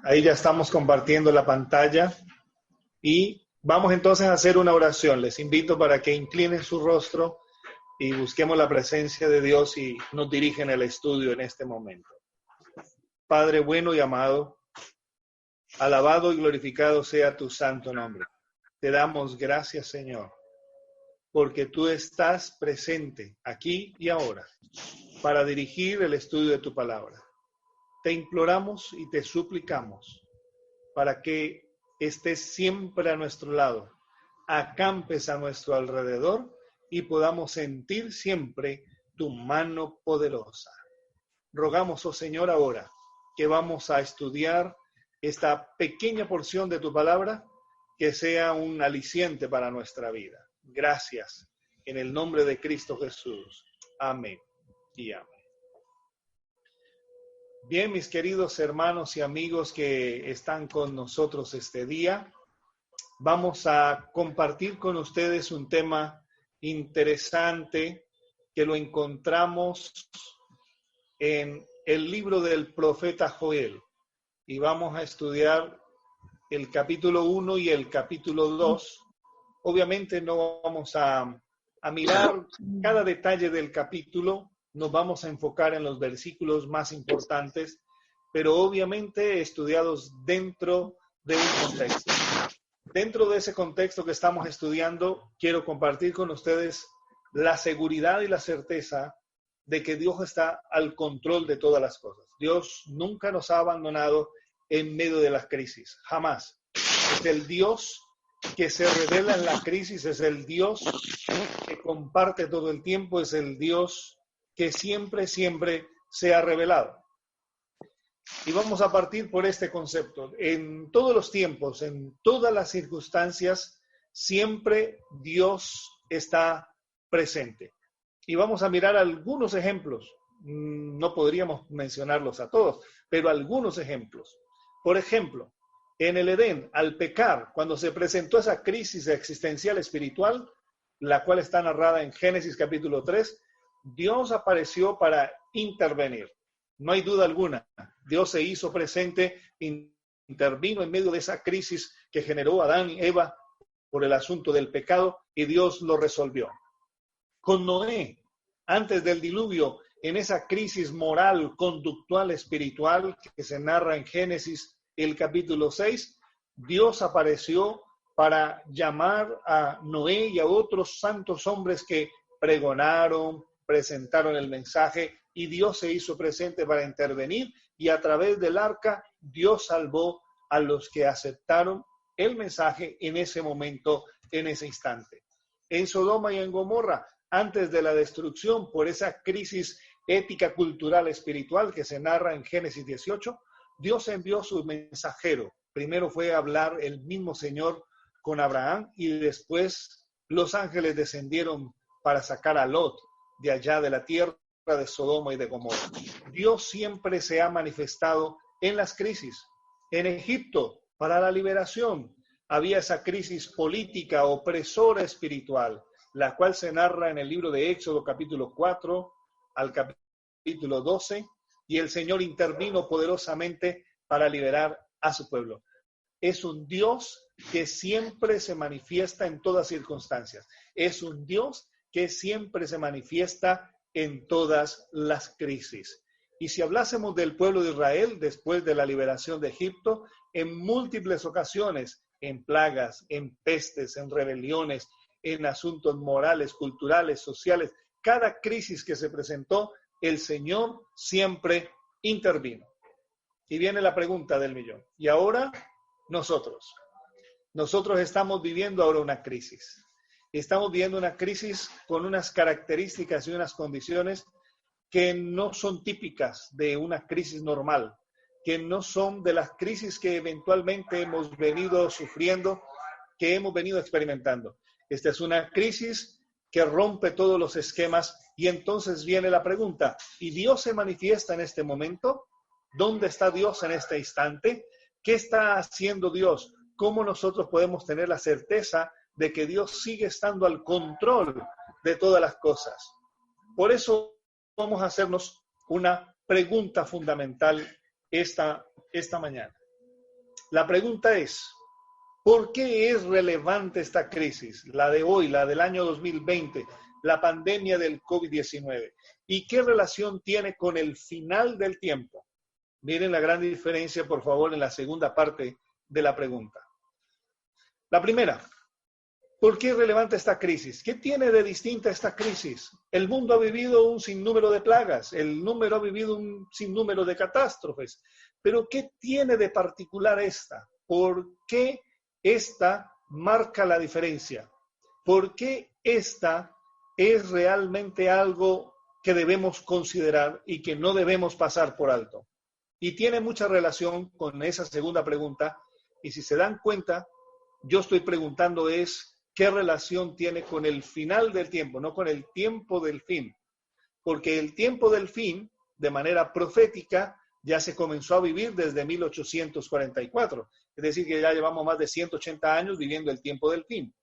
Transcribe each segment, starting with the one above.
Ahí ya estamos compartiendo la pantalla y vamos entonces a hacer una oración. Les invito para que inclinen su rostro y busquemos la presencia de Dios y nos dirigen el estudio en este momento. Padre bueno y amado, alabado y glorificado sea tu santo nombre. Te damos gracias, Señor, porque tú estás presente aquí y ahora para dirigir el estudio de tu palabra. Te imploramos y te suplicamos para que estés siempre a nuestro lado, acampes a nuestro alrededor y podamos sentir siempre tu mano poderosa. Rogamos, oh Señor, ahora que vamos a estudiar esta pequeña porción de tu palabra, que sea un aliciente para nuestra vida. Gracias, en el nombre de Cristo Jesús. Amén y amén. Bien, mis queridos hermanos y amigos que están con nosotros este día, vamos a compartir con ustedes un tema interesante que lo encontramos en el libro del profeta Joel. Y vamos a estudiar el capítulo 1 y el capítulo 2. Obviamente no vamos a mirar cada detalle del capítulo, nos vamos a enfocar en los versículos más importantes, pero obviamente estudiados dentro de un contexto. Dentro de ese contexto que estamos estudiando, quiero compartir con ustedes la seguridad y la certeza de que Dios está al control de todas las cosas. Dios nunca nos ha abandonado en medio de las crisis, jamás. Es el Dios que se revela en la crisis, es el Dios que comparte todo el tiempo, es el Dios que siempre se ha revelado. Y vamos a partir por este concepto. En todos los tiempos, en todas las circunstancias, siempre Dios está presente. Y vamos a mirar algunos ejemplos. No podríamos mencionarlos a todos, pero algunos ejemplos. Por ejemplo, en el Edén, al pecar, cuando se presentó esa crisis existencial espiritual, la cual está narrada en Génesis capítulo 3, Dios apareció para intervenir. No hay duda alguna. Dios se hizo presente, intervino en medio de esa crisis que generó Adán y Eva por el asunto del pecado y Dios lo resolvió. Con Noé, antes del diluvio, en esa crisis moral, conductual, espiritual que se narra en Génesis el capítulo 6, Dios apareció para llamar a Noé y a otros santos hombres que pregonaron, presentaron el mensaje y Dios se hizo presente para intervenir y a través del arca Dios salvó a los que aceptaron el mensaje en ese momento, en ese instante. En Sodoma y en Gomorra, antes de la destrucción por esa crisis ética, cultural, espiritual que se narra en Génesis 18, Dios envió su mensajero. Primero fue a hablar el mismo Señor con Abraham y después los ángeles descendieron para sacar a Lot de allá de la tierra de Sodoma y de Gomorra. Dios siempre se ha manifestado en las crisis. En Egipto, para la liberación, había esa crisis política, opresora espiritual, la cual se narra en el libro de Éxodo capítulo 4 al capítulo 12, y el Señor intervino poderosamente para liberar a su pueblo. Es un Dios que siempre se manifiesta en todas circunstancias. Es un Dios que siempre se manifiesta en todas las crisis. Y si hablásemos del pueblo de Israel después de la liberación de Egipto, en múltiples ocasiones, en plagas, en pestes, en rebeliones, en asuntos morales, culturales, sociales, cada crisis que se presentó, el Señor siempre intervino. Y viene la pregunta del millón. ¿Y ahora nosotros? Nosotros estamos viviendo ahora una crisis. Estamos viviendo una crisis con unas características y unas condiciones que no son típicas de una crisis normal, que no son de las crisis que eventualmente hemos venido sufriendo, que hemos venido experimentando. Esta es una crisis que rompe todos los esquemas y entonces viene la pregunta, ¿y Dios se manifiesta en este momento? ¿Dónde está Dios en este instante? ¿Qué está haciendo Dios? ¿Cómo nosotros podemos tener la certeza de que Dios sigue estando al control de todas las cosas? Por eso vamos a hacernos una pregunta fundamental esta mañana. La pregunta es, ¿por qué es relevante esta crisis, la de hoy, la del año 2020, la pandemia del COVID-19? ¿Y qué relación tiene con el final del tiempo? Miren la gran diferencia, por favor, en la segunda parte de la pregunta. La primera, ¿por qué es relevante esta crisis? ¿Qué tiene de distinta esta crisis? El mundo ha vivido un sinnúmero de plagas, el número ha vivido un sinnúmero de catástrofes, pero ¿qué tiene de particular esta? ¿Por qué esta marca la diferencia? ¿Por qué esta es realmente algo que debemos considerar y que no debemos pasar por alto? Y tiene mucha relación con esa segunda pregunta, y si se dan cuenta, yo estoy preguntando es, ¿qué relación tiene con el final del tiempo, no con el tiempo del fin? Porque el tiempo del fin, de manera profética, ya se comenzó a vivir desde 1844. Es decir, que ya llevamos más de 180 años viviendo el tiempo del fin.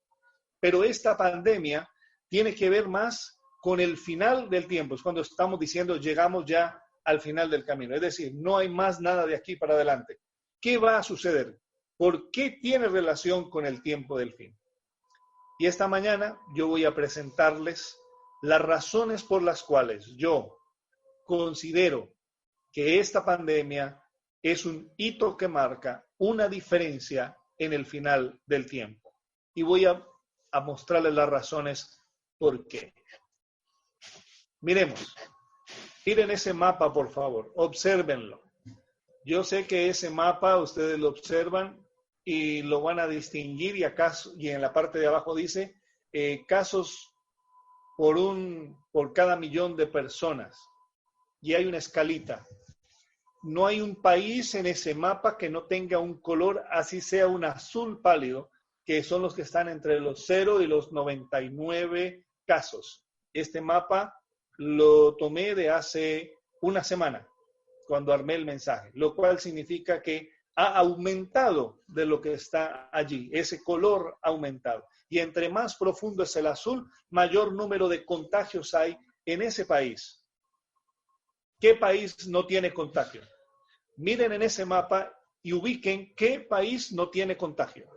Pero esta pandemia tiene que ver más con el final del tiempo. Es cuando estamos diciendo, llegamos ya al final del camino. Es decir, no hay más nada de aquí para adelante. ¿Qué va a suceder? ¿Por qué tiene relación con el tiempo del fin? Y esta mañana yo voy a presentarles las razones por las cuales yo considero que esta pandemia es un hito que marca una diferencia en el final del tiempo. Y voy a mostrarles las razones por qué. Miremos. Miren ese mapa, por favor. Obsérvenlo. Yo sé que ese mapa ustedes lo observan y lo van a distinguir y en la parte de abajo dice casos por cada millón de personas. Y hay una escalita. No hay un país en ese mapa que no tenga un color, así sea un azul pálido, que son los que están entre los 0 y los 99 casos. Este mapa lo tomé de hace una semana, cuando armé el mensaje, lo cual significa que ha aumentado de lo que está allí, ese color ha aumentado. Y entre más profundo es el azul, mayor número de contagios hay en ese país. ¿Qué país no tiene contagio? Miren en ese mapa y ubiquen qué país no tiene contagio.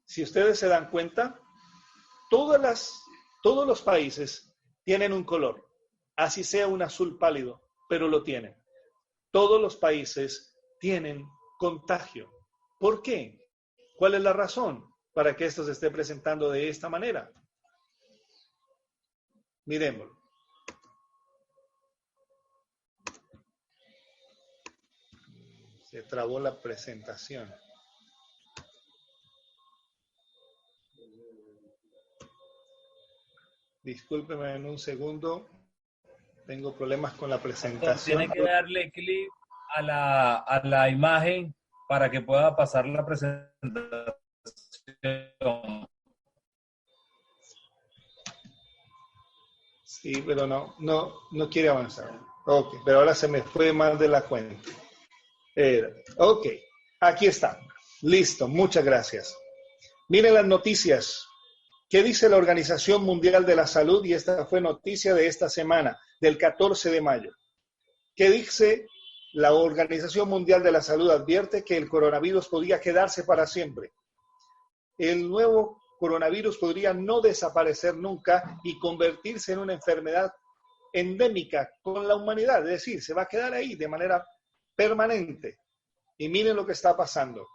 Si ustedes se dan cuenta, todos los países tienen un color, así sea un azul pálido, pero lo tienen. Todos los países tienen contagio. ¿Por qué? ¿Cuál es la razón para que esto se esté presentando de esta manera? Miremoslo. Se trabó la presentación. Discúlpeme en un segundo. Tengo problemas con la presentación. Tiene que darle clic a la imagen para que pueda pasar la presentación. Sí, pero no quiere avanzar. Ok, pero ahora se me fue más de la cuenta. Ok, aquí está. Listo, muchas gracias. Miren las noticias. ¿Qué dice la Organización Mundial de la Salud? Y esta fue noticia de esta semana, del 14 de mayo. ¿Qué dice la Organización Mundial de la Salud? Advierte que el coronavirus podría quedarse para siempre. El nuevo coronavirus podría no desaparecer nunca y convertirse en una enfermedad endémica con la humanidad. Es decir, se va a quedar ahí de manera permanente. Y miren lo que está pasando.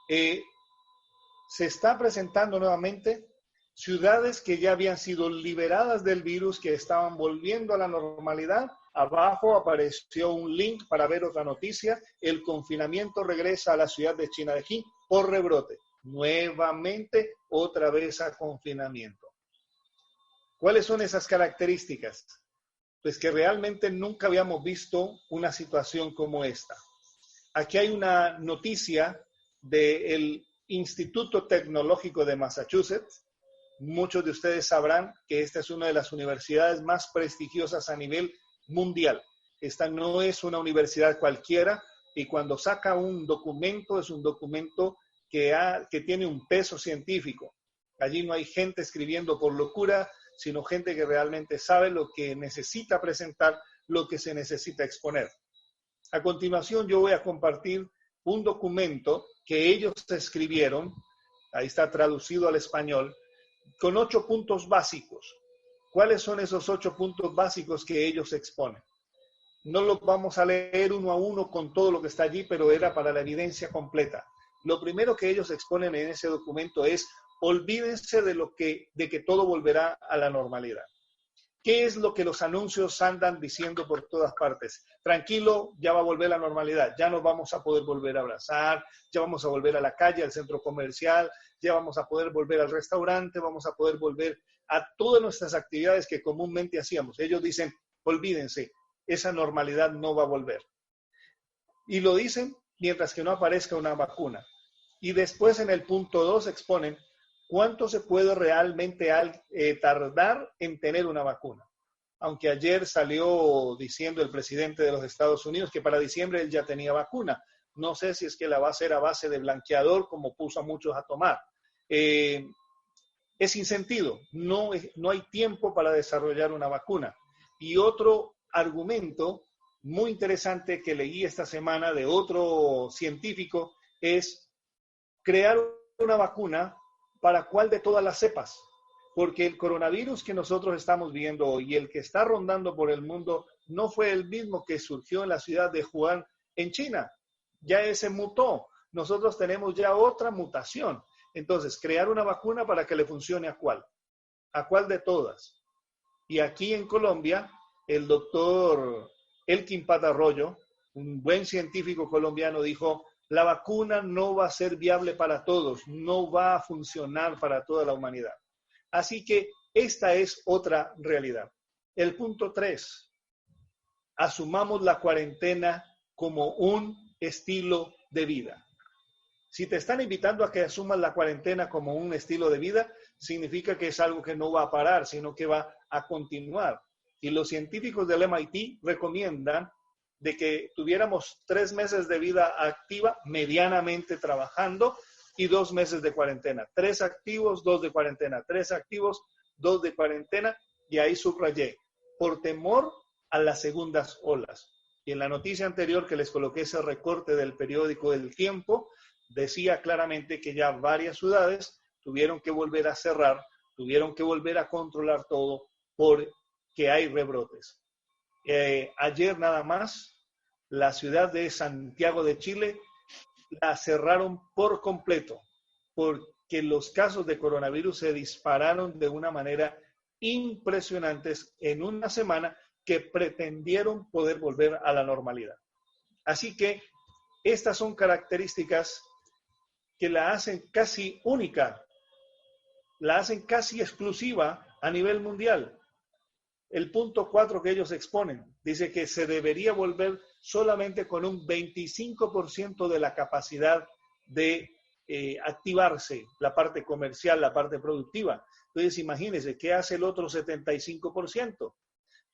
Se está presentando nuevamente ciudades que ya habían sido liberadas del virus, que estaban volviendo a la normalidad. Abajo apareció un link para ver otra noticia. El confinamiento regresa a la ciudad de Chinadejí por rebrote. Nuevamente, otra vez a confinamiento. ¿Cuáles son esas características? Pues que realmente nunca habíamos visto una situación como esta. Aquí hay una noticia del Instituto Tecnológico de Massachusetts. Muchos de ustedes sabrán que esta es una de las universidades más prestigiosas a nivel mundial. Esta no es una universidad cualquiera y cuando saca un documento, es un documento que tiene un peso científico. Allí no hay gente escribiendo por locura, sino gente que realmente sabe lo que necesita presentar, lo que se necesita exponer. A continuación, yo voy a compartir un documento que ellos escribieron, ahí está traducido al español, con 8 puntos básicos. ¿Cuáles son esos 8 puntos básicos que ellos exponen? No los vamos a leer uno a uno con todo lo que está allí, pero era para la evidencia completa. Lo primero que ellos exponen en ese documento es: olvídense de que todo volverá a la normalidad. ¿Qué es lo que los anuncios andan diciendo por todas partes? Tranquilo, ya va a volver la normalidad, ya nos vamos a poder volver a abrazar, ya vamos a volver a la calle, al centro comercial, ya vamos a poder volver al restaurante, vamos a poder volver a todas nuestras actividades que comúnmente hacíamos. Ellos dicen: olvídense, esa normalidad no va a volver. Y lo dicen mientras que no aparezca una vacuna. Y después en el punto 2 exponen cuánto se puede realmente tardar en tener una vacuna. Aunque ayer salió diciendo el presidente de los Estados Unidos que para diciembre él ya tenía vacuna. No sé si es que la va a hacer a base de blanqueador, como puso a muchos a tomar. Es sin sentido. No hay tiempo para desarrollar una vacuna. Y otro argumento muy interesante que leí esta semana de otro científico es crear una vacuna para cuál de todas las cepas, porque el coronavirus que nosotros estamos viendo hoy y el que está rondando por el mundo no fue el mismo que surgió en la ciudad de Wuhan, en China. Ya ese mutó. Nosotros tenemos ya otra mutación. Entonces, crear una vacuna para que le funcione ¿a cuál? ¿A cuál de todas? Y aquí en Colombia, el doctor Elkin Patarroyo, un buen científico colombiano, dijo: la vacuna no va a ser viable para todos, no va a funcionar para toda la humanidad. Así que esta es otra realidad. El punto 3, asumamos la cuarentena como un estilo de vida. Si te están invitando a que asumas la cuarentena como un estilo de vida, significa que es algo que no va a parar, sino que va a continuar. Y los científicos del MIT recomiendan de que tuviéramos 3 meses de vida activa, medianamente trabajando, y 2 meses de cuarentena. 3 activos, 2 de cuarentena. 3 activos, 2 de cuarentena. Y ahí subrayé: por temor a las segundas olas. Y en la noticia anterior que les coloqué ese recorte del periódico El Tiempo, decía claramente que ya varias ciudades tuvieron que volver a cerrar, tuvieron que volver a controlar todo porque hay rebrotes. Ayer nada más, la ciudad de Santiago de Chile la cerraron por completo porque los casos de coronavirus se dispararon de una manera impresionante en una semana que pretendieron poder volver a la normalidad. Así que estas son características que la hacen casi única, la hacen casi exclusiva a nivel mundial. El punto 4 que ellos exponen dice que se debería volver solamente con un 25% de la capacidad de activarse la parte comercial, la parte productiva. Entonces, imagínense, ¿qué hace el otro 75%?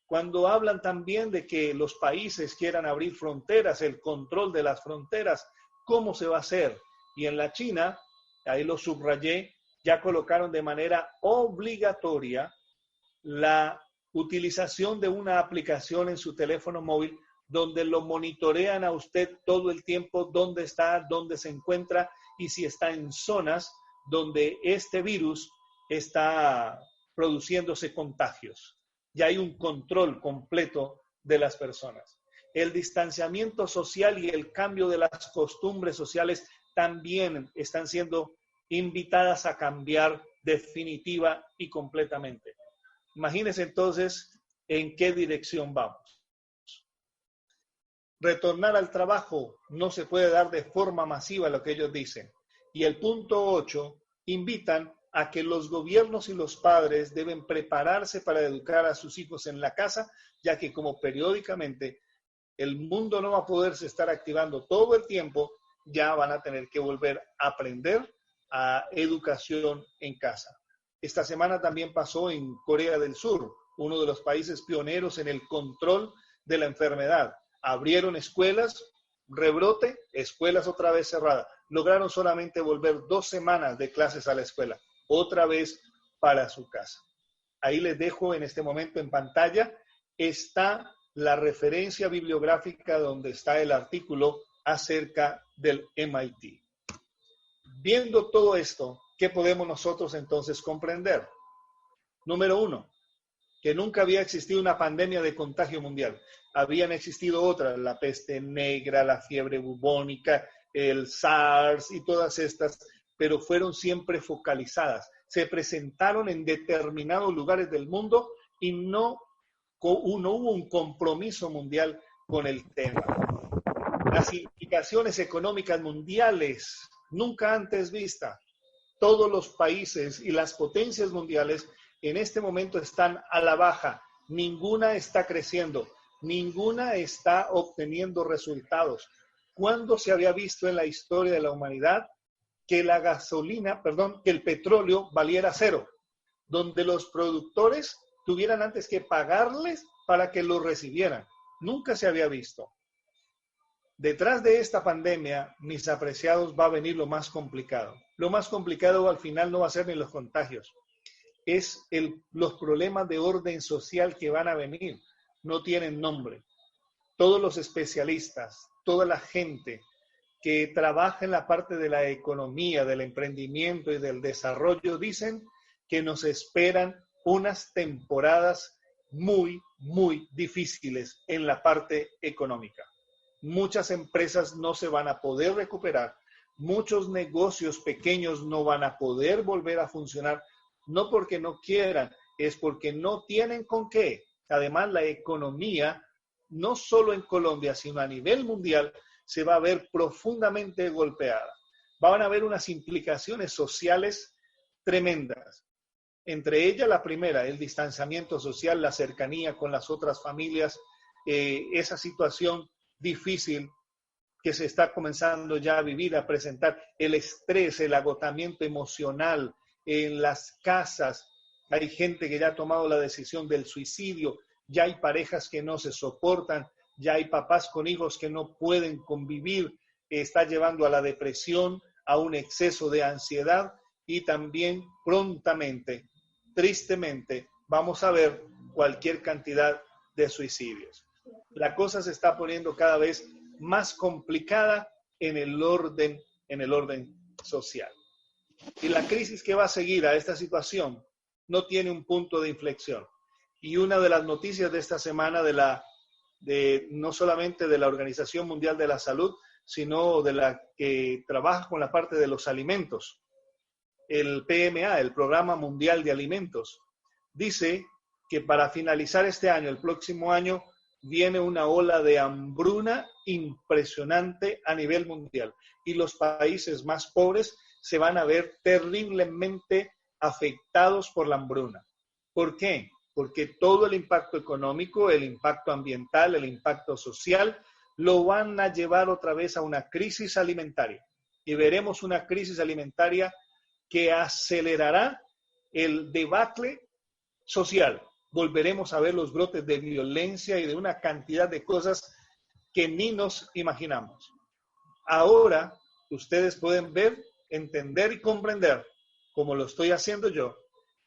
Cuando hablan también de que los países quieran abrir fronteras, el control de las fronteras, ¿cómo se va a hacer? Y en la China, ahí lo subrayé, ya colocaron de manera obligatoria la utilización de una aplicación en su teléfono móvil donde lo monitorean a usted todo el tiempo, dónde está, dónde se encuentra y si está en zonas donde este virus está produciéndose contagios. Ya hay un control completo de las personas. El distanciamiento social y el cambio de las costumbres sociales también están siendo invitadas a cambiar definitiva y completamente. Imagínense entonces en qué dirección vamos. Retornar al trabajo no se puede dar de forma masiva, lo que ellos dicen. Y el punto 8, invitan a que los gobiernos y los padres deben prepararse para educar a sus hijos en la casa, ya que como periódicamente el mundo no va a poderse estar activando todo el tiempo, ya van a tener que volver a aprender a educación en casa. Esta semana también pasó en Corea del Sur, uno de los países pioneros en el control de la enfermedad. Abrieron escuelas, rebrote, escuelas otra vez cerradas. Lograron solamente volver 2 semanas de clases a la escuela, otra vez para su casa. Ahí les dejo en este momento en pantalla, está la referencia bibliográfica donde está el artículo acerca del MIT. Viendo todo esto, ¿qué podemos nosotros entonces comprender? Número uno, que nunca había existido una pandemia de contagio mundial. Habían existido otras, la peste negra, la fiebre bubónica, el SARS y todas estas, pero fueron siempre focalizadas. Se presentaron en determinados lugares del mundo y no hubo un compromiso mundial con el tema. Las implicaciones económicas mundiales, nunca antes vistas. Todos los países y las potencias mundiales en este momento están a la baja. Ninguna está creciendo, ninguna está obteniendo resultados. ¿Cuándo se había visto en la historia de la humanidad que que el petróleo valiera cero? Donde los productores tuvieran antes que pagarles para que lo recibieran. Nunca se había visto. Detrás de esta pandemia, mis apreciados, va a venir lo más complicado. Lo más complicado al final no va a ser ni los contagios. Es los problemas de orden social que van a venir. No tienen nombre. Todos los especialistas, toda la gente que trabaja en la parte de la economía, del emprendimiento y del desarrollo, dicen que nos esperan unas temporadas muy, muy difíciles en la parte económica. Muchas empresas no se van a poder recuperar, muchos negocios pequeños no van a poder volver a funcionar, no porque no quieran, es porque no tienen con qué. Además, la economía, no solo en Colombia, sino a nivel mundial, se va a ver profundamente golpeada. Van a haber unas implicaciones sociales tremendas. Entre ellas, la primera, el distanciamiento social, la cercanía con las otras familias, esa situación difícil que se está comenzando ya a vivir, a presentar, el estrés, el agotamiento emocional en las casas. Hay gente que ya ha tomado la decisión del suicidio, ya hay parejas que no se soportan, ya hay papás con hijos que no pueden convivir, está llevando a la depresión, a un exceso de ansiedad y también prontamente, tristemente, vamos a ver cualquier cantidad de suicidios. La cosa se está poniendo cada vez más complicada en el orden social. Y la crisis que va a seguir a esta situación no tiene un punto de inflexión. Y una de las noticias de esta semana no solamente de la Organización Mundial de la Salud, sino de la que trabaja con la parte de los alimentos, el PMA, el Programa Mundial de Alimentos, dice que para finalizar este año, el próximo año, viene una ola de hambruna impresionante a nivel mundial y los países más pobres se van a ver terriblemente afectados por la hambruna. ¿Por qué? Porque todo el impacto económico, el impacto ambiental, el impacto social, lo van a llevar otra vez a una crisis alimentaria. Y veremos una crisis alimentaria que acelerará el debacle social. Volveremos a ver los brotes de violencia y de una cantidad de cosas que ni nos imaginamos. Ahora, ustedes pueden ver, entender y comprender, como lo estoy haciendo yo,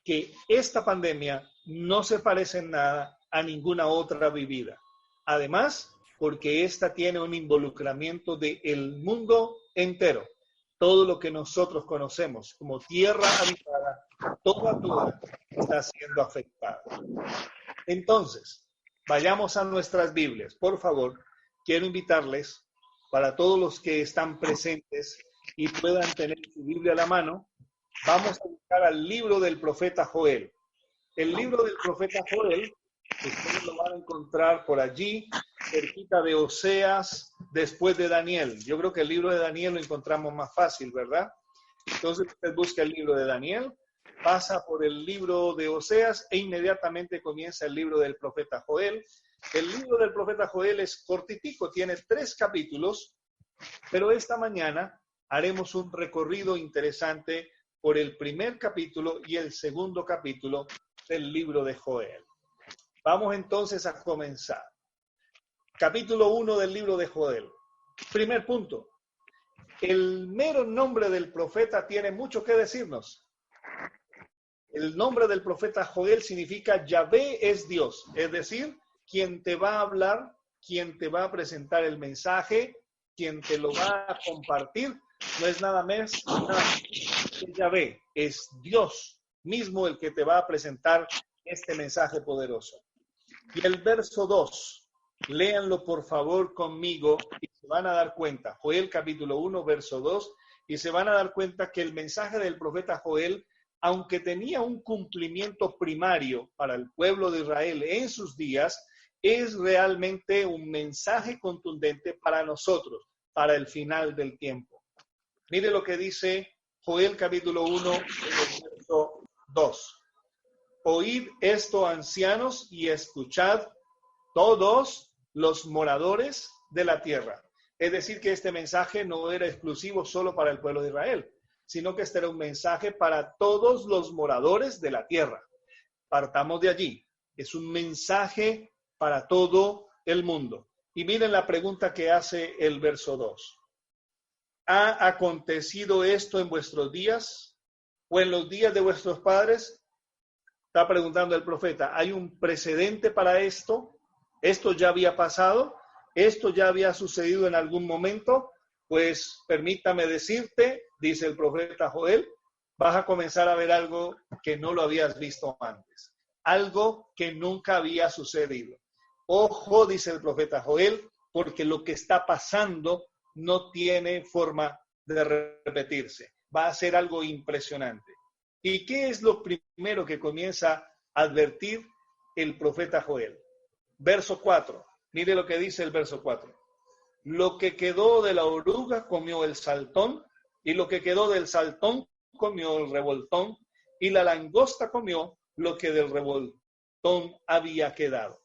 que esta pandemia no se parece en nada a ninguna otra vivida. Además, porque esta tiene un involucramiento del mundo entero. Todo lo que nosotros conocemos como tierra habitada, toda está siendo afectada. Entonces, vayamos a nuestras Biblias. Por favor, quiero invitarles, para todos los que están presentes y puedan tener su Biblia a la mano, vamos a buscar al libro del profeta Joel. El libro del profeta Joel, ustedes lo van a encontrar por allí, cerquita de Oseas, después de Daniel. Yo creo que el libro de Daniel lo encontramos más fácil, ¿verdad? Entonces usted busca el libro de Daniel, pasa por el libro de Oseas e inmediatamente comienza el libro del profeta Joel. El libro del profeta Joel es cortitico, tiene 3 capítulos, pero esta mañana haremos un recorrido interesante por el primer capítulo y el segundo capítulo del libro de Joel. Vamos entonces a comenzar. Capítulo 1 del libro de Joel. Primer punto. El mero nombre del profeta tiene mucho que decirnos. El nombre del profeta Joel significa Yahvé es Dios, es decir, quien te va a hablar, quien te va a presentar el mensaje, quien te lo va a compartir no es nada más que Yahvé, es Dios mismo el que te va a presentar este mensaje poderoso. Y el verso 2, léanlo por favor conmigo y se van a dar cuenta. Joel capítulo 1, verso 2, y se van a dar cuenta que el mensaje del profeta Joel, aunque tenía un cumplimiento primario para el pueblo de Israel en sus días, es realmente un mensaje contundente para nosotros, para el final del tiempo. Mire lo que dice Joel capítulo 1, verso 2. Oíd esto, ancianos, y escuchad todos los moradores de la tierra. Es decir, que este mensaje no era exclusivo solo para el pueblo de Israel, sino que este era un mensaje para todos los moradores de la tierra. Partamos de allí. Es un mensaje para todo el mundo. Y miren la pregunta que hace el verso 2. ¿Ha acontecido esto en vuestros días o en los días de vuestros padres? Está preguntando el profeta, ¿hay un precedente para esto? ¿Esto ya había pasado? ¿Esto ya había sucedido en algún momento? Pues permítame decirte, dice el profeta Joel, vas a comenzar a ver algo que no lo habías visto antes, algo que nunca había sucedido. Ojo, dice el profeta Joel, porque lo que está pasando no tiene forma de repetirse. Va a ser algo impresionante. ¿Y qué es lo primero que comienza a advertir el profeta Joel? Verso 4. Mire lo que dice el verso 4. Lo que quedó de la oruga comió el saltón, y lo que quedó del saltón comió el revoltón, y la langosta comió lo que del revoltón había quedado.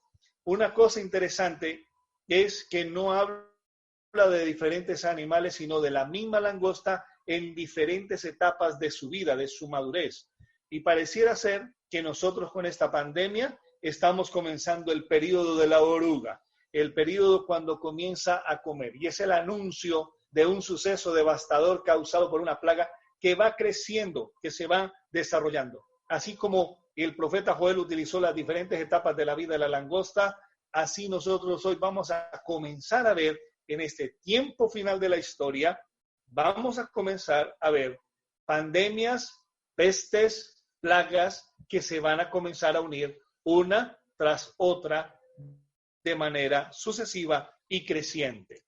Una cosa interesante es que no habla de diferentes animales, sino de la misma langosta en diferentes etapas de su vida, de su madurez. Y pareciera ser que nosotros con esta pandemia estamos comenzando el periodo de la oruga, el periodo cuando comienza a comer. Y es el anuncio de un suceso devastador causado por una plaga que va creciendo, que se va desarrollando. Así como el profeta Joel utilizó las diferentes etapas de la vida de la langosta, así nosotros hoy vamos a comenzar a ver en este tiempo final de la historia, vamos a comenzar a ver pandemias, pestes, plagas que se van a comenzar a unir una tras otra de manera sucesiva y creciente.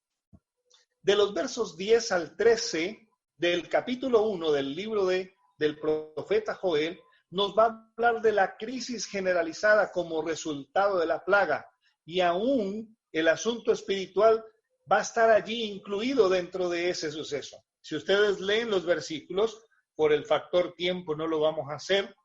De los versos 10 al 13 del capítulo 1 del libro del profeta Joel, nos va a hablar de la crisis generalizada como resultado de la plaga, y aún el asunto espiritual va a estar allí incluido dentro de ese suceso. Si ustedes leen los versículos, por el factor tiempo no lo vamos a hacer,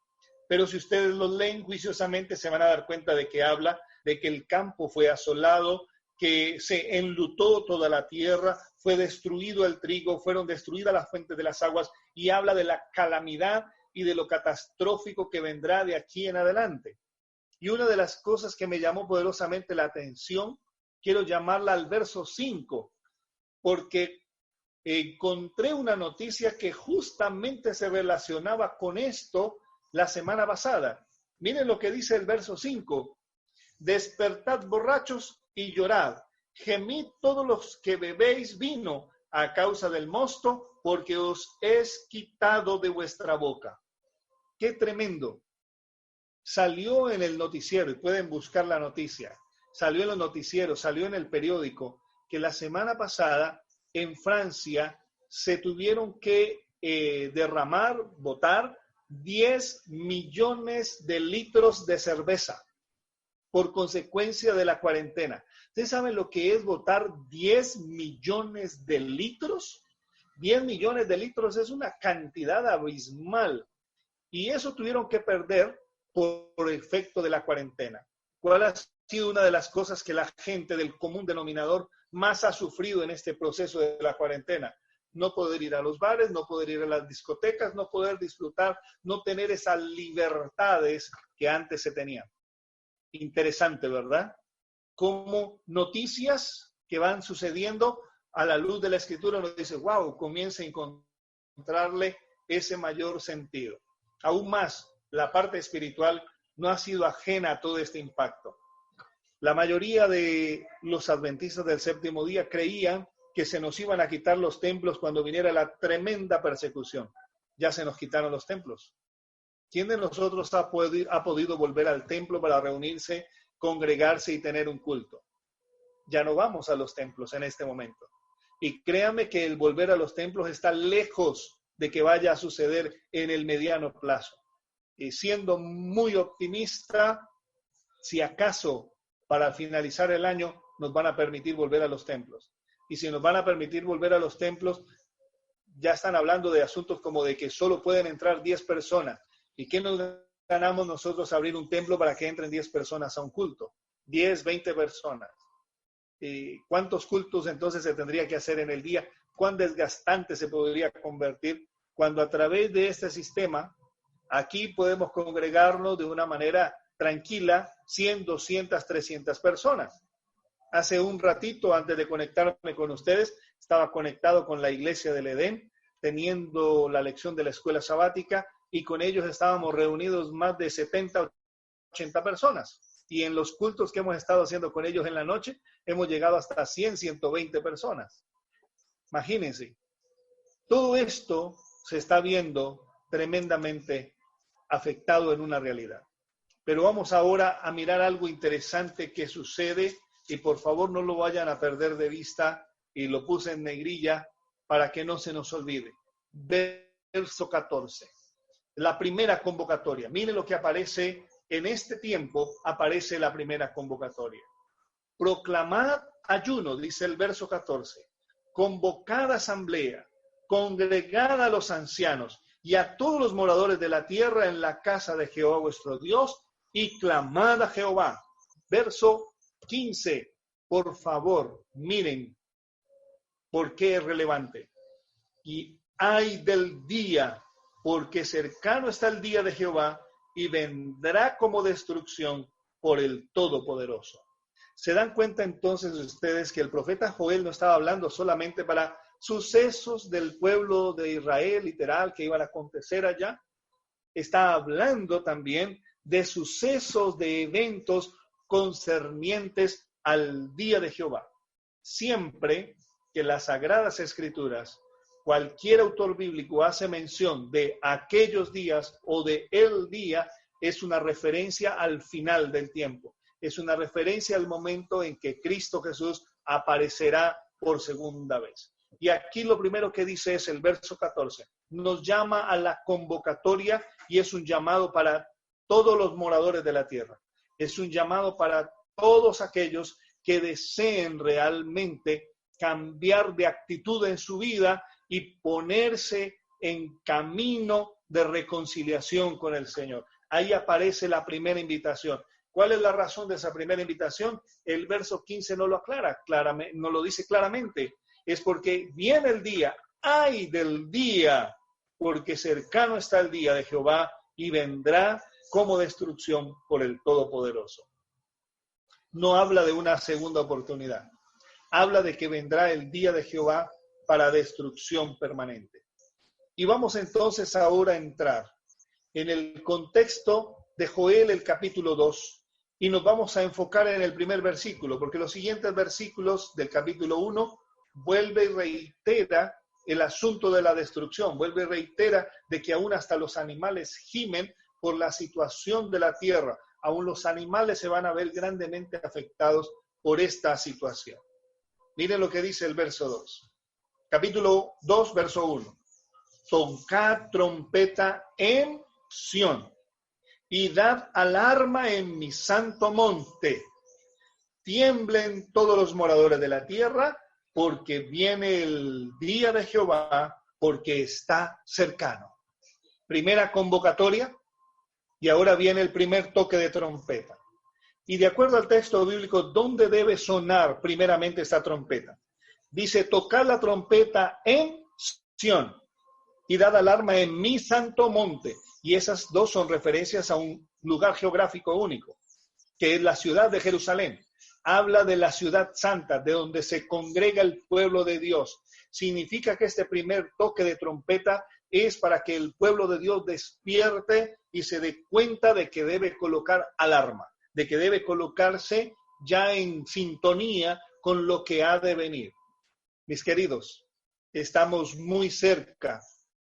pero si ustedes los leen juiciosamente se van a dar cuenta de que habla de que el campo fue asolado, que se enlutó toda la tierra, fue destruido el trigo, fueron destruidas las fuentes de las aguas, y habla de la calamidad y de lo catastrófico que vendrá de aquí en adelante. Y una de las cosas que me llamó poderosamente la atención, quiero llamarla al verso 5, porque encontré una noticia que justamente se relacionaba con esto la semana pasada. Miren lo que dice el verso 5. Despertad borrachos y llorad, gemid todos los que bebéis vino a causa del mosto, porque os es quitado de vuestra boca. ¡Qué tremendo! Salió en el noticiero, y pueden buscar la noticia, salió en los noticieros, salió en el periódico, que la semana pasada en Francia se tuvieron que botar 10 millones de litros de cerveza por consecuencia de la cuarentena. ¿Ustedes saben lo que es botar 10 millones de litros? 10 millones de litros es una cantidad abismal. Y eso tuvieron que perder por efecto de la cuarentena. ¿Cuál ha sido una de las cosas que la gente del común denominador más ha sufrido en este proceso de la cuarentena? No poder ir a los bares, no poder ir a las discotecas, no poder disfrutar, no tener esas libertades que antes se tenían. Interesante, ¿verdad? Como noticias que van sucediendo a la luz de la Escritura nos dice, wow, comienza a encontrarle ese mayor sentido. Aún más, la parte espiritual no ha sido ajena a todo este impacto. La mayoría de los adventistas del séptimo día creían que que se nos iban a quitar los templos cuando viniera la tremenda persecución. Ya se nos quitaron los templos. ¿Quién de nosotros ha podido volver al templo para reunirse, congregarse y tener un culto? Ya no vamos a los templos en este momento. Y créame que el volver a los templos está lejos de que vaya a suceder en el mediano plazo. Y siendo muy optimista, si acaso para finalizar el año nos van a permitir volver a los templos. Y si nos van a permitir volver a los templos, ya están hablando de asuntos como de que solo pueden entrar 10 personas. ¿Y qué nos ganamos nosotros a abrir un templo para que entren 10 personas a un culto? 10, 20 personas. ¿Y cuántos cultos entonces se tendría que hacer en el día? ¿Cuán desgastante se podría convertir cuando a través de este sistema aquí podemos congregarnos de una manera tranquila 100, 200, 300 personas? Hace un ratito, antes de conectarme con ustedes, estaba conectado con la Iglesia del Edén, teniendo la lección de la escuela sabática, y con ellos estábamos reunidos más de 70, 80 personas. Y en los cultos que hemos estado haciendo con ellos en la noche, hemos llegado hasta 100, 120 personas. Imagínense, todo esto se está viendo tremendamente afectado en una realidad. Pero vamos ahora a mirar algo interesante que sucede, y por favor no lo vayan a perder de vista, y lo puse en negrilla para que no se nos olvide. Verso 14. La primera convocatoria. Miren lo que aparece en este tiempo, aparece la primera convocatoria. Proclamad ayuno, dice el verso 14. Convocad asamblea, congregad a los ancianos y a todos los moradores de la tierra en la casa de Jehová vuestro Dios, y clamad a Jehová. Verso 15. Por favor, miren por qué es relevante. Y ay del día, porque cercano está el día de Jehová, y vendrá como destrucción por el Todopoderoso. ¿Se dan cuenta entonces ustedes que el profeta Joel no estaba hablando solamente para sucesos del pueblo de Israel, literal, que iban a acontecer allá? Está hablando también de sucesos, de eventos concernientes al día de Jehová. Siempre que las Sagradas Escrituras, cualquier autor bíblico hace mención de aquellos días o de el día, es una referencia al final del tiempo. Es una referencia al momento en que Cristo Jesús aparecerá por segunda vez. Y aquí lo primero que dice es el verso 14. Nos llama a la convocatoria, y es un llamado para todos los moradores de la tierra. Es un llamado para todos aquellos que deseen realmente cambiar de actitud en su vida y ponerse en camino de reconciliación con el Señor. Ahí aparece la primera invitación. ¿Cuál es la razón de esa primera invitación? El verso 15 no lo aclara, claramente, no lo dice claramente. Es porque viene el día, ay del día, porque cercano está el día de Jehová y vendrá como destrucción por el Todopoderoso. No habla de una segunda oportunidad. Habla de que vendrá el día de Jehová para destrucción permanente. Y vamos entonces ahora a entrar en el contexto de Joel, el capítulo 2, y nos vamos a enfocar en el primer versículo, porque los siguientes versículos del capítulo 1 vuelve y reitera el asunto de la destrucción, vuelve y reitera de que aún hasta los animales gimen por la situación de la tierra, aún los animales se van a ver grandemente afectados por esta situación. Miren lo que dice el verso 2. Capítulo 2, verso 1. Tocad trompeta en Sión y dad alarma en mi santo monte. Tiemblen todos los moradores de la tierra, porque viene el día de Jehová, porque está cercano. Primera convocatoria, y ahora viene el primer toque de trompeta. Y de acuerdo al texto bíblico, ¿dónde debe sonar primeramente esta trompeta? Dice, tocad la trompeta en Sión y dad alarma en mi santo monte. Y esas dos son referencias a un lugar geográfico único, que es la ciudad de Jerusalén. Habla de la ciudad santa, de donde se congrega el pueblo de Dios. Significa que este primer toque de trompeta es para que el pueblo de Dios despierte y se dé cuenta de que debe colocar alarma, de que debe colocarse ya en sintonía con lo que ha de venir. Mis queridos, estamos muy cerca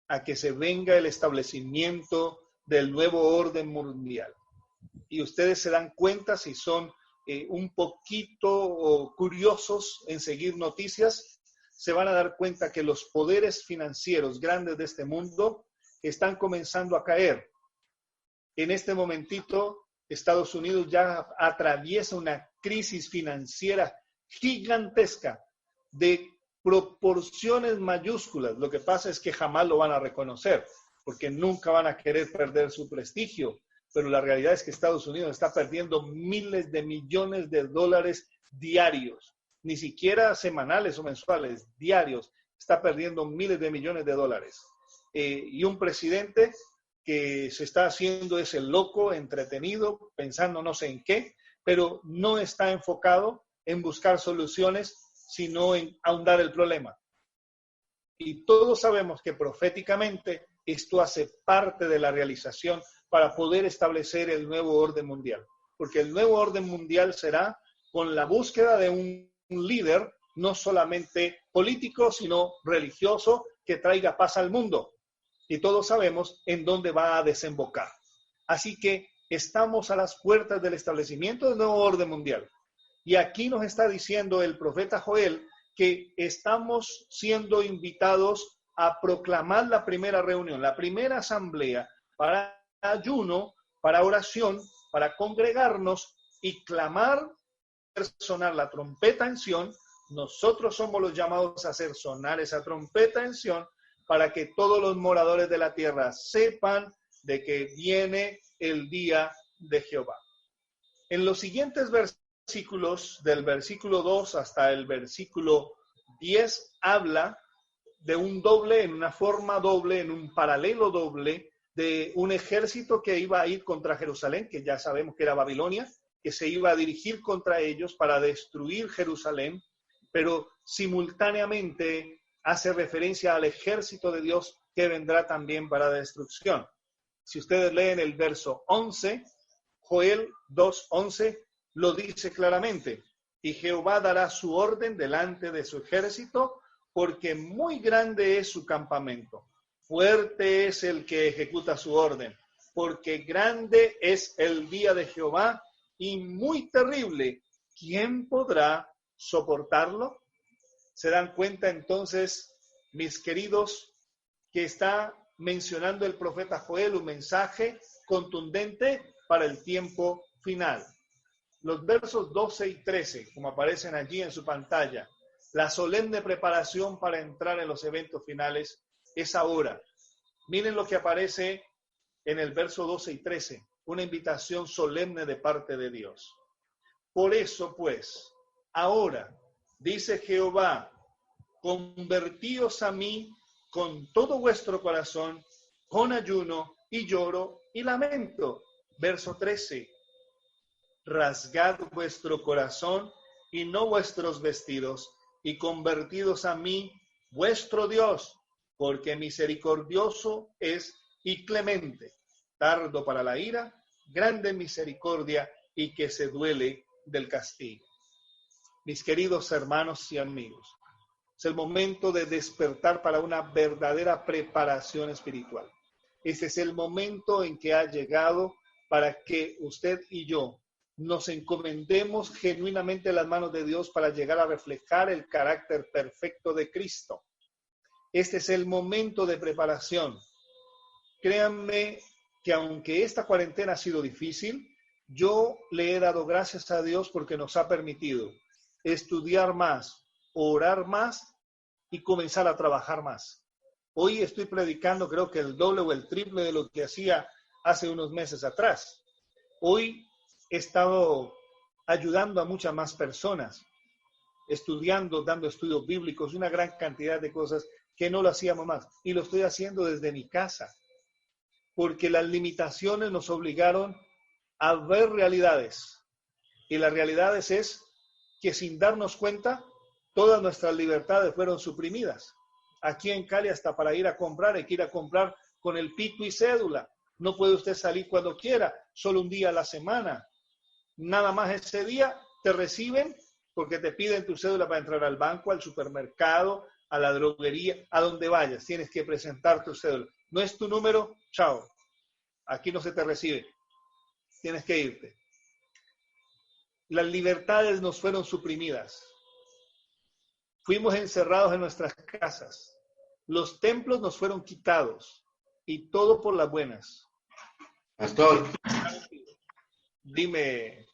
a que se venga el establecimiento del nuevo orden mundial. Y ustedes se dan cuenta, si son un poquito curiosos en seguir noticias, se van a dar cuenta que los poderes financieros grandes de este mundo están comenzando a caer. En este momentito, Estados Unidos ya atraviesa una crisis financiera gigantesca de proporciones mayúsculas. Lo que pasa es que jamás lo van a reconocer, porque nunca van a querer perder su prestigio. Pero la realidad es que Estados Unidos está perdiendo miles de millones de dólares diarios, ni siquiera semanales o mensuales, diarios. Está perdiendo miles de millones de dólares. Y un presidente que se está haciendo ese loco, entretenido, pensando no sé en qué, pero no está enfocado en buscar soluciones, sino en ahondar el problema. Y todos sabemos que proféticamente esto hace parte de la realización para poder establecer el nuevo orden mundial. Porque el nuevo orden mundial será con la búsqueda de un líder, no solamente político, sino religioso, que traiga paz al mundo. Y todos sabemos en dónde va a desembocar. Así que estamos a las puertas del establecimiento del nuevo orden mundial. Y aquí nos está diciendo el profeta Joel que estamos siendo invitados a proclamar la primera reunión, la primera asamblea para ayuno, para oración, para congregarnos y clamar, sonar la trompeta en Sión. Nosotros somos los llamados a hacer sonar esa trompeta en Sión para que todos los moradores de la tierra sepan de que viene el día de Jehová. En los siguientes versículos, del versículo 2 hasta el versículo 10, habla de un doble, en una forma doble, en un paralelo doble, de un ejército que iba a ir contra Jerusalén, que ya sabemos que era Babilonia, que se iba a dirigir contra ellos para destruir Jerusalén, pero simultáneamente hace referencia al ejército de Dios que vendrá también para destrucción. Si ustedes leen el verso 11, Joel 2:11 lo dice claramente: y Jehová dará su orden delante de su ejército, porque muy grande es su campamento. Fuerte es el que ejecuta su orden, porque grande es el día de Jehová y muy terrible. ¿Quién podrá soportarlo? ¿Se dan cuenta entonces, mis queridos, que está mencionando el profeta Joel un mensaje contundente para el tiempo final? Los versos 12 y 13, como aparecen allí en su pantalla, la solemne preparación para entrar en los eventos finales es ahora. Miren lo que aparece en el verso 12 y 13, una invitación solemne de parte de Dios. Por eso, pues, ahora, dice Jehová, convertíos a mí con todo vuestro corazón, con ayuno y lloro y lamento. Verso 13, rasgad vuestro corazón y no vuestros vestidos, y convertidos a mí, vuestro Dios, porque misericordioso es y clemente, tardo para la ira, grande misericordia y que se duele del castigo. Mis queridos hermanos y amigos, es el momento de despertar para una verdadera preparación espiritual. Ese es el momento en que ha llegado para que usted y yo nos encomendemos genuinamente en las manos de Dios para llegar a reflejar el carácter perfecto de Cristo. Este es el momento de preparación. Créanme que aunque esta cuarentena ha sido difícil, yo le he dado gracias a Dios porque nos ha permitido estudiar más, orar más y comenzar a trabajar más. Hoy estoy predicando creo que el doble o el triple de lo que hacía hace unos meses atrás. Hoy he estado ayudando a muchas más personas, estudiando, dando estudios bíblicos, una gran cantidad de cosas que no lo hacíamos más. Y lo estoy haciendo desde mi casa, porque las limitaciones nos obligaron a ver realidades. Y las realidades es que sin darnos cuenta, todas nuestras libertades fueron suprimidas. Aquí en Cali hasta para ir a comprar, hay que ir a comprar con el pico y cédula. No puede usted salir cuando quiera, solo un día a la semana. Nada más ese día te reciben porque te piden tu cédula para entrar al banco, al supermercado, a la droguería, a donde vayas. Tienes que presentar tu cédula. No es tu número, chao. Aquí no se te recibe. Tienes que irte. Las libertades nos fueron suprimidas. Fuimos encerrados en nuestras casas. Los templos nos fueron quitados. Y todo por las buenas. Pastor. Dime.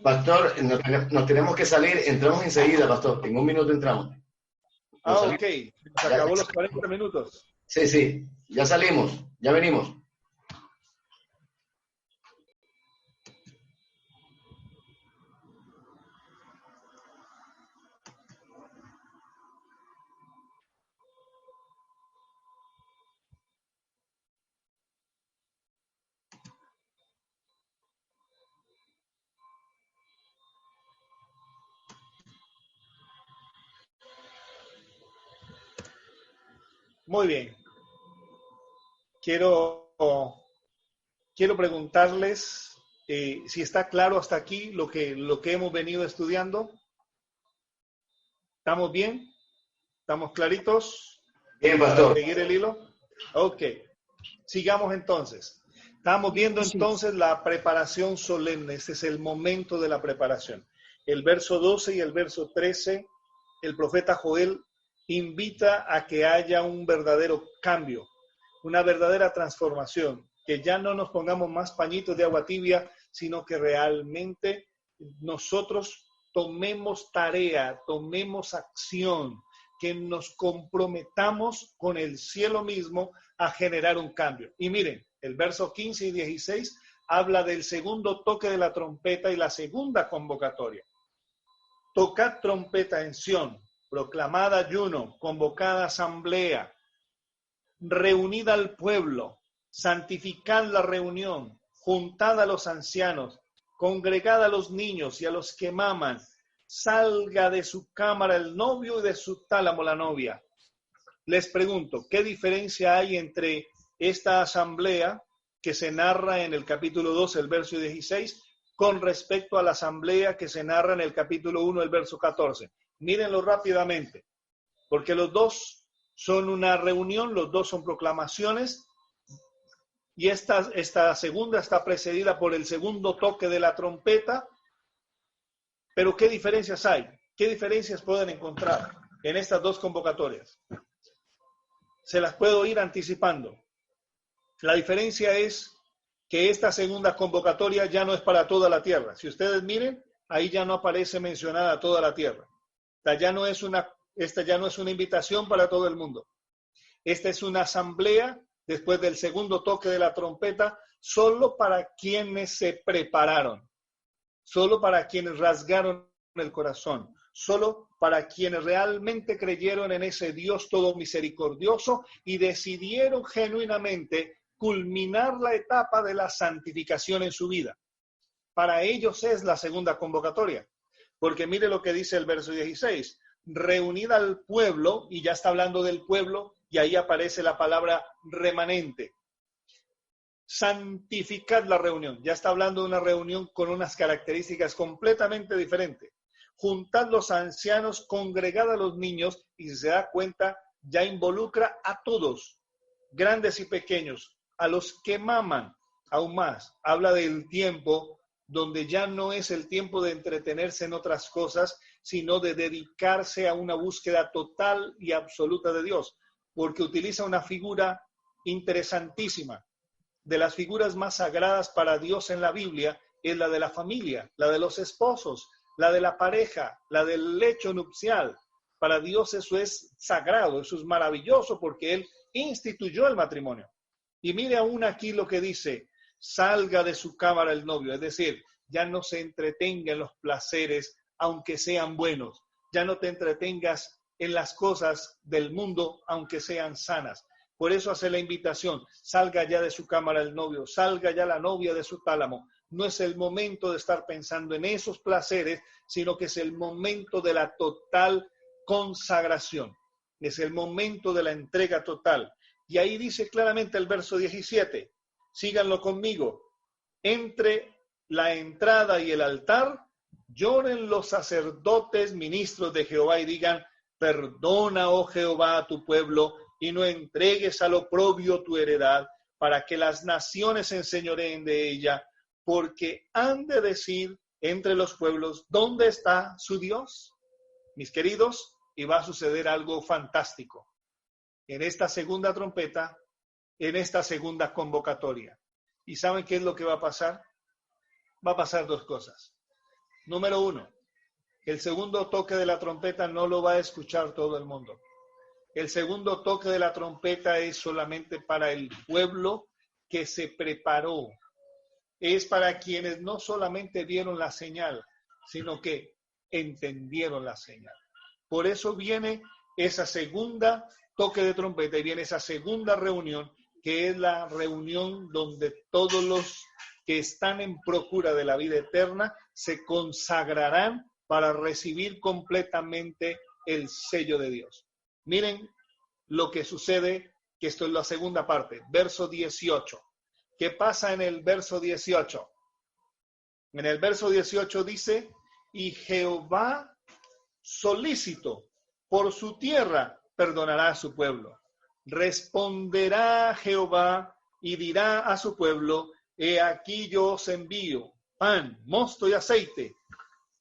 Pastor, nos tenemos que salir. Entramos enseguida, pastor. En un minuto entramos. Ok. Se acabó los 40 minutos. Sí. Ya salimos. Ya venimos. Muy bien. Quiero preguntarles si está claro hasta aquí lo que hemos venido estudiando. ¿Estamos bien? ¿Estamos claritos? Bien, pastor. ¿Para seguir el hilo? Ok. Sigamos entonces. Estamos viendo entonces la preparación solemne. Este es el momento de la preparación. El verso 12 y el verso 13, el profeta Joel invita a que haya un verdadero cambio, una verdadera transformación, que ya no nos pongamos más pañitos de agua tibia, sino que realmente nosotros tomemos tarea, tomemos acción, que nos comprometamos con el cielo mismo a generar un cambio. Y miren, el verso 15 y 16 habla del segundo toque de la trompeta y la segunda convocatoria. Tocad trompeta en Sión, proclamad ayuno, convocad asamblea, reunid al pueblo, santificad la reunión, juntad a los ancianos, congregad a los niños y a los que maman, salga de su cámara el novio y de su tálamo la novia. Les pregunto, ¿qué diferencia hay entre esta asamblea que se narra en el capítulo 2, el verso 16, con respecto a la asamblea que se narra en el capítulo 1, el verso 14? Mírenlo rápidamente, porque los dos son una reunión, los dos son proclamaciones, y esta segunda está precedida por el segundo toque de la trompeta. Pero ¿qué diferencias hay? ¿Qué diferencias pueden encontrar en estas dos convocatorias? Se las puedo ir anticipando. La diferencia es que esta segunda convocatoria ya no es para toda la tierra. Si ustedes miren, ahí ya no aparece mencionada toda la tierra. Esta ya no es una invitación para todo el mundo. Esta es una asamblea después del segundo toque de la trompeta, solo para quienes se prepararon, solo para quienes rasgaron el corazón, solo para quienes realmente creyeron en ese Dios todo misericordioso y decidieron genuinamente culminar la etapa de la santificación en su vida. Para ellos es la segunda convocatoria, porque mire lo que dice el verso 16, reunid al pueblo, y ya está hablando del pueblo, y ahí aparece la palabra remanente. Santificad la reunión, ya está hablando de una reunión con unas características completamente diferentes. Juntad los ancianos, congregad a los niños, y si se da cuenta, ya involucra a todos, grandes y pequeños, a los que maman, aún más. Habla del tiempo donde ya no es el tiempo de entretenerse en otras cosas, sino de dedicarse a una búsqueda total y absoluta de Dios, porque utiliza una figura interesantísima. De las figuras más sagradas para Dios en la Biblia es la de la familia, la de los esposos, la de la pareja, la del lecho nupcial. Para Dios eso es sagrado, eso es maravilloso porque Él instituyó el matrimonio. Y mire aún aquí lo que dice, salga de su cámara el novio, es decir, ya no se entretenga en los placeres, aunque sean buenos, ya no te entretengas en las cosas del mundo, aunque sean sanas. Por eso hace la invitación, salga ya de su cámara el novio, salga ya la novia de su tálamo. No es el momento de estar pensando en esos placeres, sino que es el momento de la total consagración. Es el momento de la entrega total. Y ahí dice claramente el verso 17, síganlo conmigo, entre la entrada y el altar Lloren los sacerdotes, ministros de Jehová, y digan, perdona, oh Jehová, a tu pueblo, y no entregues al oprobio tu heredad, para que las naciones se enseñoreen de ella, porque han de decir entre los pueblos, ¿dónde está su Dios? Mis queridos, y va a suceder algo fantástico en esta segunda trompeta, en esta segunda convocatoria. ¿Y saben qué es lo que va a pasar? Va a pasar dos cosas. Número uno, el segundo toque de la trompeta no lo va a escuchar todo el mundo. El segundo toque de la trompeta es solamente para el pueblo que se preparó. Es para quienes no solamente vieron la señal, sino que entendieron la señal. Por eso viene esa segunda toque de trompeta y viene esa segunda reunión, que es la reunión donde todos los que están en procura de la vida eterna se consagrarán para recibir completamente el sello de Dios. Miren lo que sucede, que esto es la segunda parte, verso 18. ¿Qué pasa en el verso 18? En el verso 18 dice, y Jehová solícito por su tierra perdonará a su pueblo. Responderá Jehová y dirá a su pueblo, he aquí yo os envío pan, mosto y aceite,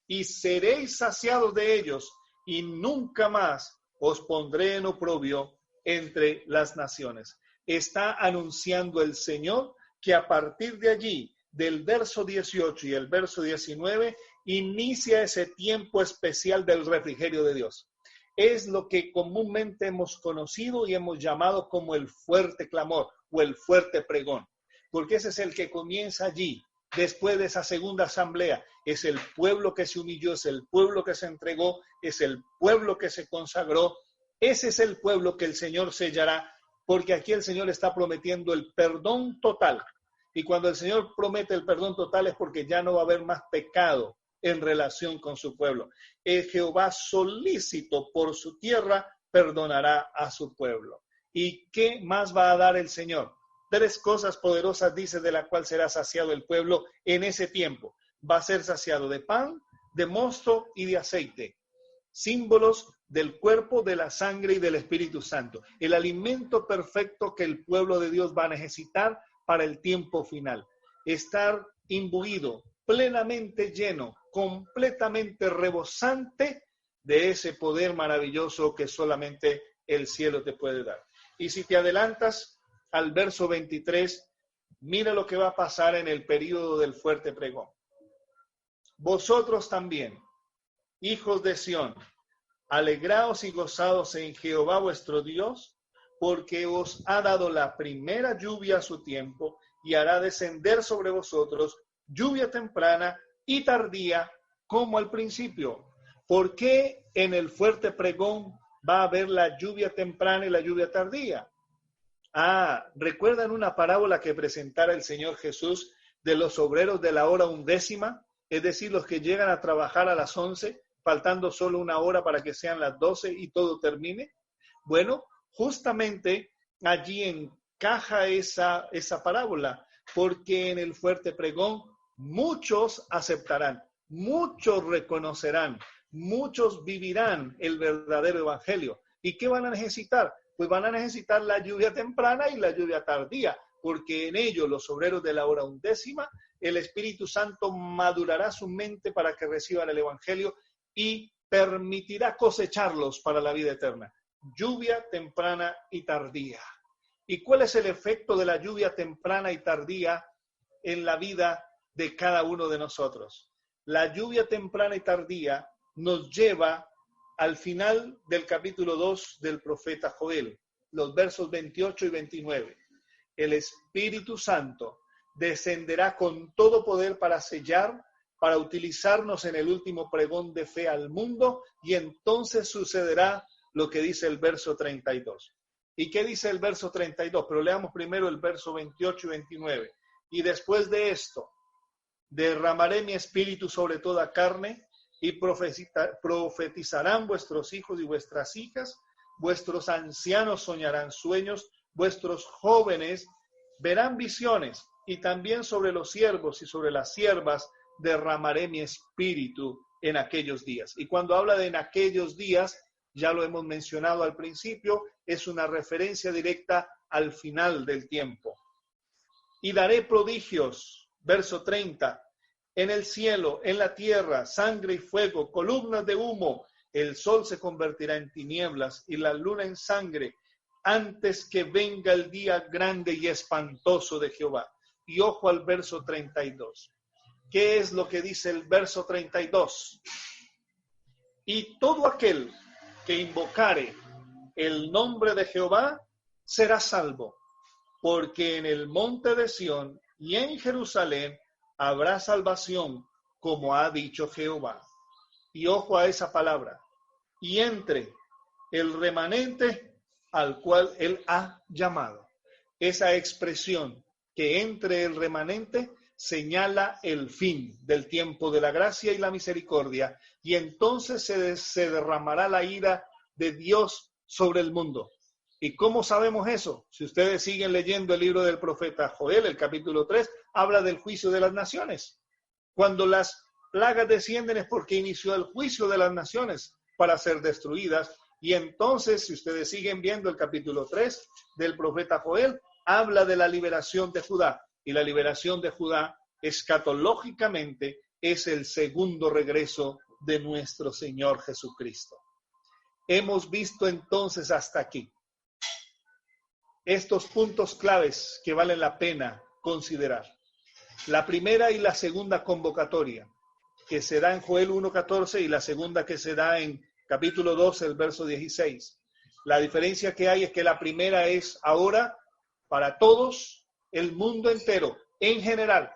y seréis saciados de ellos, y nunca más os pondré en oprobio entre las naciones. Está anunciando el Señor que a partir de allí, del verso 18 y el verso 19, inicia ese tiempo especial del refrigerio de Dios. Es lo que comúnmente hemos conocido y hemos llamado como el fuerte clamor o el fuerte pregón, porque ese es el que comienza allí, después de esa segunda asamblea. Es el pueblo que se humilló, es el pueblo que se entregó, es el pueblo que se consagró. Ese es el pueblo que el Señor sellará, porque aquí el Señor está prometiendo el perdón total. Y cuando el Señor promete el perdón total es porque ya no va a haber más pecado en relación con su pueblo. Jehová solícito por su tierra perdonará a su pueblo. ¿Y qué más va a dar el Señor? 3 cosas poderosas dice de la cual será saciado el pueblo en ese tiempo. Va a ser saciado de pan, de mosto y de aceite. Símbolos del cuerpo, de la sangre y del Espíritu Santo. El alimento perfecto que el pueblo de Dios va a necesitar para el tiempo final. Estar imbuido, plenamente lleno, completamente rebosante de ese poder maravilloso que solamente el cielo te puede dar. Y si te adelantas al verso 23, mira lo que va a pasar en el período del fuerte pregón. Vosotros también, hijos de Sión, alegraos y gozaos en Jehová vuestro Dios, porque os ha dado la primera lluvia a su tiempo y hará descender sobre vosotros lluvia temprana y tardía como al principio. ¿Por qué en el fuerte pregón va a haber la lluvia temprana y la lluvia tardía? ¿Recuerdan una parábola que presentara el Señor Jesús de los obreros de la hora 11ª? Es decir, los que llegan a trabajar a las 11, faltando solo 1 hora para que sean las 12 y todo termine. Bueno, justamente allí encaja esa parábola, porque en el fuerte pregón muchos aceptarán, muchos reconocerán, muchos vivirán el verdadero evangelio. ¿Y qué van a necesitar? Pues van a necesitar la lluvia temprana y la lluvia tardía, porque en ello los obreros de la hora 11ª, el Espíritu Santo madurará su mente para que reciban el evangelio y permitirá cosecharlos para la vida eterna. Lluvia temprana y tardía. ¿Y cuál es el efecto de la lluvia temprana y tardía en la vida de cada uno de nosotros? La lluvia temprana y tardía nos lleva al final del capítulo 2 del profeta Joel, los versos 28 y 29. El Espíritu Santo descenderá con todo poder para sellar, para utilizarnos en el último pregón de fe al mundo, y entonces sucederá lo que dice el verso 32. ¿Y qué dice el verso 32? Pero leamos primero el verso 28 y 29. Y después de esto, derramaré mi espíritu sobre toda carne, y profetizarán vuestros hijos y vuestras hijas, vuestros ancianos soñarán sueños, vuestros jóvenes verán visiones, y también sobre los siervos y sobre las siervas derramaré mi espíritu en aquellos días. Y cuando habla de en aquellos días, ya lo hemos mencionado al principio, es una referencia directa al final del tiempo. Y daré prodigios, verso 30, en el cielo, en la tierra, sangre y fuego, columnas de humo, el sol se convertirá en tinieblas y la luna en sangre, antes que venga el día grande y espantoso de Jehová. Y ojo al verso 32. ¿Qué es lo que dice el verso 32? Y todo aquel que invocare el nombre de Jehová será salvo, porque en el monte de Sión y en Jerusalén habrá salvación, como ha dicho Jehová. Y ojo a esa palabra. Y entre el remanente al cual él ha llamado. Esa expresión que entre el remanente señala el fin del tiempo de la gracia y la misericordia, y entonces se derramará la ira de Dios sobre el mundo. ¿Y cómo sabemos eso? Si ustedes siguen leyendo el libro del profeta Joel, el capítulo 3, habla del juicio de las naciones. Cuando las plagas descienden es porque inició el juicio de las naciones para ser destruidas. Y entonces, si ustedes siguen viendo el capítulo 3 del profeta Joel, habla de la liberación de Judá. Y la liberación de Judá, escatológicamente, es el segundo regreso de nuestro Señor Jesucristo. Hemos visto entonces hasta aquí estos puntos claves que valen la pena considerar. La primera y la segunda convocatoria, que se da en Joel 1:14 y la segunda que se da en capítulo 12, el verso 16. La diferencia que hay es que la primera es ahora para todos, el mundo entero, en general,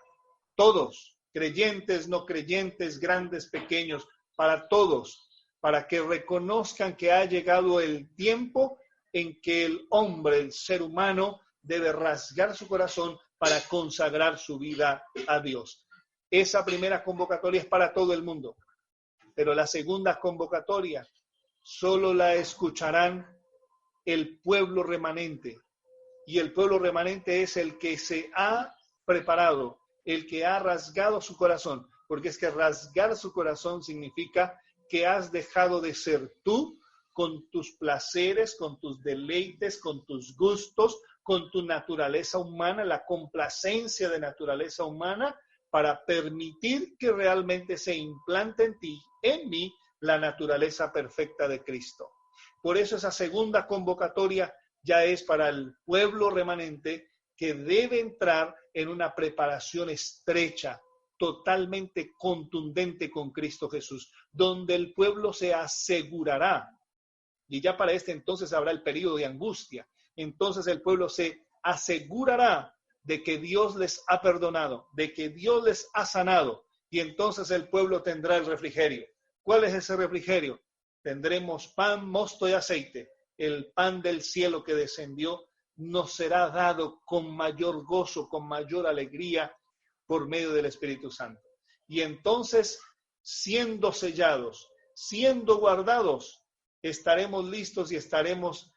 todos, creyentes, no creyentes, grandes, pequeños, para todos, para que reconozcan que ha llegado el tiempo en que el hombre, el ser humano, debe rasgar su corazón para consagrar su vida a Dios. Esa primera convocatoria es para todo el mundo, pero la segunda convocatoria solo la escucharán el pueblo remanente. Y el pueblo remanente es el que se ha preparado, el que ha rasgado su corazón, porque es que rasgar su corazón significa que has dejado de ser tú con tus placeres, con tus deleites, con tus gustos, con tu naturaleza humana, la complacencia de naturaleza humana, para permitir que realmente se implante en ti, en mí, la naturaleza perfecta de Cristo. Por eso esa segunda convocatoria ya es para el pueblo remanente que debe entrar en una preparación estrecha, totalmente contundente con Cristo Jesús, donde el pueblo se asegurará, y ya para este entonces habrá el periodo de angustia, entonces el pueblo se asegurará de que Dios les ha perdonado, de que Dios les ha sanado, y entonces el pueblo tendrá el refrigerio. ¿Cuál es ese refrigerio? Tendremos pan, mosto y aceite. El pan del cielo que descendió nos será dado con mayor gozo, con mayor alegría por medio del Espíritu Santo. Y entonces, siendo sellados, siendo guardados, estaremos listos y estaremos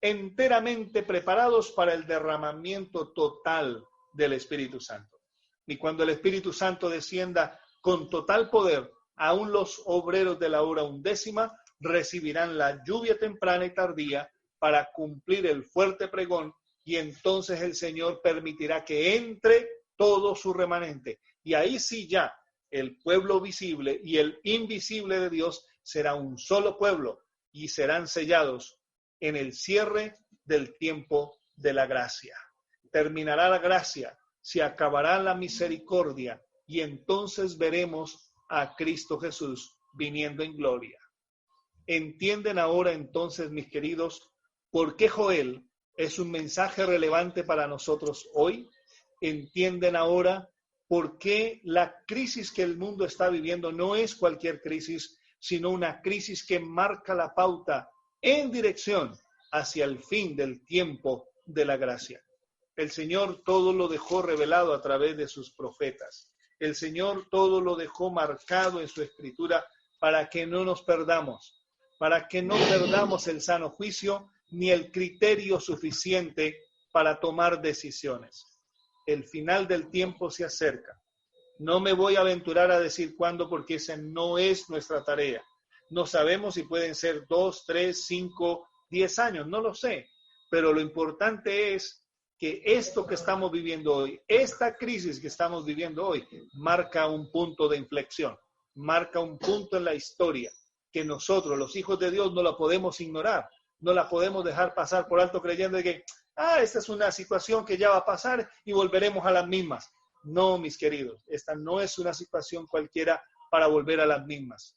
enteramente preparados para el derramamiento total del Espíritu Santo. Y cuando el Espíritu Santo descienda con total poder, aún los obreros de la hora undécima recibirán la lluvia temprana y tardía para cumplir el fuerte pregón, y entonces el Señor permitirá que entre todo su remanente. Y ahí sí ya el pueblo visible y el invisible de Dios será un solo pueblo y serán sellados en el cierre del tiempo de la gracia. Terminará la gracia, se acabará la misericordia, y entonces veremos a Cristo Jesús viniendo en gloria. ¿Entienden ahora entonces, mis queridos, por qué Joel es un mensaje relevante para nosotros hoy? ¿Entienden ahora por qué la crisis que el mundo está viviendo no es cualquier crisis, sino una crisis que marca la pauta en dirección hacia el fin del tiempo de la gracia? El Señor todo lo dejó revelado a través de sus profetas. El Señor todo lo dejó marcado en su escritura para que no nos perdamos, para que no perdamos el sano juicio ni el criterio suficiente para tomar decisiones. El final del tiempo se acerca. No me voy a aventurar a decir cuándo porque esa no es nuestra tarea. No sabemos si pueden ser 2, 3, 5, 10 años, no lo sé. Pero lo importante es que esto que estamos viviendo hoy, esta crisis que estamos viviendo hoy, marca un punto de inflexión, marca un punto en la historia que nosotros, los hijos de Dios, no la podemos ignorar, no la podemos dejar pasar por alto creyendo de que, esta es una situación que ya va a pasar y volveremos a las mismas. No, mis queridos, esta no es una situación cualquiera para volver a las mismas.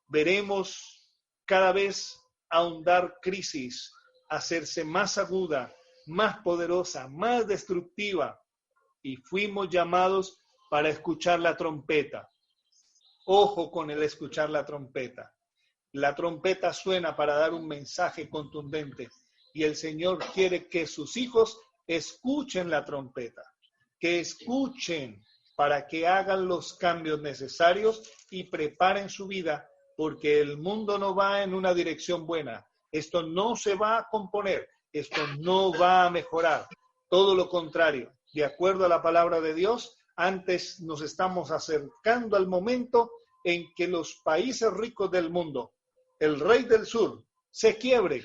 Veremos cada vez ahondar crisis, hacerse más aguda, más poderosa, más destructiva, y fuimos llamados para escuchar la trompeta. Ojo con el escuchar la trompeta. La trompeta suena para dar un mensaje contundente y el Señor quiere que sus hijos escuchen la trompeta, que escuchen para que hagan los cambios necesarios y preparen su vida, porque el mundo no va en una dirección buena. Esto no se va a componer, esto no va a mejorar. Todo lo contrario, de acuerdo a la palabra de Dios, antes nos estamos acercando al momento en que los países ricos del mundo, el rey del sur, se quiebre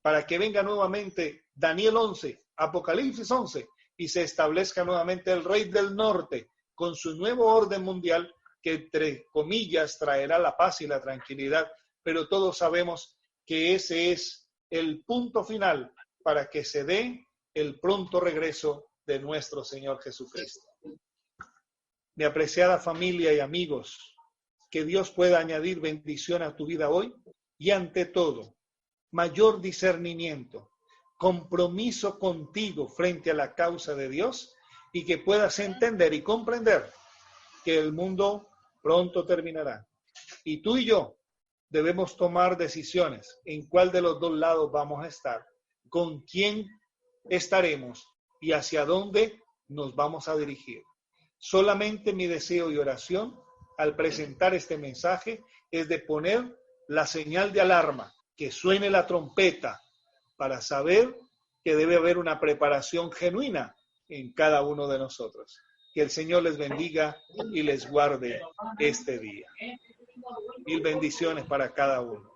para que venga nuevamente Daniel 11, Apocalipsis 11, y se establezca nuevamente el rey del norte con su nuevo orden mundial que, entre comillas, traerá la paz y la tranquilidad, pero todos sabemos que ese es el punto final para que se dé el pronto regreso de nuestro Señor Jesucristo. Mi apreciada familia y amigos, que Dios pueda añadir bendición a tu vida hoy y, ante todo, mayor discernimiento, compromiso contigo frente a la causa de Dios, y que puedas entender y comprender que el mundo pronto terminará. Y tú y yo debemos tomar decisiones en cuál de los dos lados vamos a estar, con quién estaremos y hacia dónde nos vamos a dirigir. Solamente mi deseo y oración al presentar este mensaje es de poner la señal de alarma, que suene la trompeta, para saber que debe haber una preparación genuina en cada uno de nosotros. Que el Señor les bendiga y les guarde este día. Mil bendiciones para cada uno.